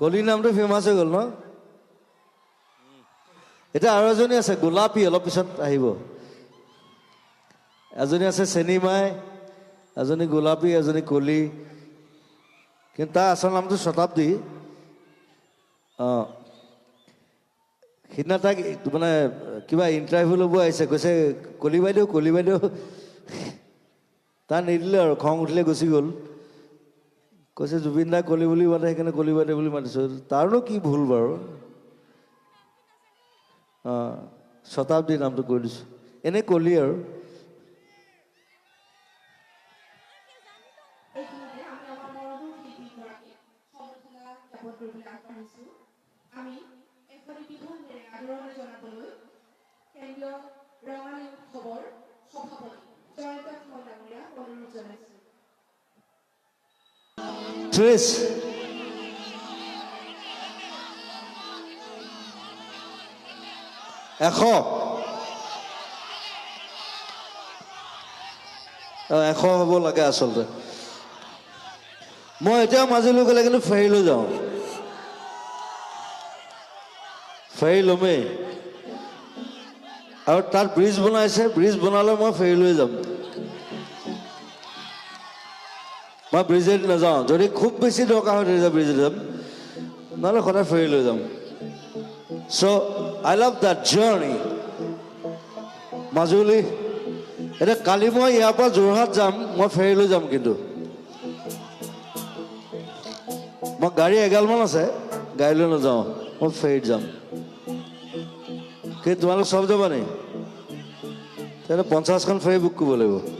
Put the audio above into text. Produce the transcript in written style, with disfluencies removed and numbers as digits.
কলি নামটো ফেমাছ হৈ গ'ল ন এতিয়া আৰু এজনী আছে গোলাপী অলপ পিছত আহিব এজনী আছে চেনিমাই এজনী গোলাপী এজনী কলি কিন্তু তাৰ আচল নামটো শতাব্দী অঁ সিদিনা তাক মানে কিবা ইণ্টাৰভিউ ল'ব আহিছে কৈছে কলি বাইদেউ তাৰ নিদিলে আৰু খং উঠিলে গুচি গ'ল কৈছে জুবিন দাই কলি বুলি মাতে সেইকাৰণে কলি বাইদেউ বুলি মাতিছোঁ তাৰনো কি ভুল বাৰু অঁ শতাব্দী নামটো কৈ দিছোঁ এনেই কলি আৰু ত্ৰিছ এশ হ'ব লাগে আচলতে মই এতিয়া মাজুলী গ'লে কিন্তু ফেৰীলৈ যাওঁ ফেৰী ল'মেই আৰু তাত ব্ৰিজ বনাইছে ব্ৰিজ বনালে মই ফেৰীলৈ যাম মই ব্ৰিজেদি নাযাওঁ যদি খুব বেছি দৰকাৰ হয় তেতিয়া ব্ৰিজেদি যাম নহ'লে সদায় ফেৰীলৈ যাম so' I love that journey Majuli এতিয়া কালি মই ইয়াৰ পৰা যোৰহাট যাম মই ফেৰীলৈ যাম কিন্তু মই গাড়ী এগালমান আছে গাড়ীলৈ নাযাওঁ মই ফেৰীত যাম কি তোমালোক চব যাবা নি তেতিয়াহ'লে 50খন ফেৰী বুক কৰিব লাগিব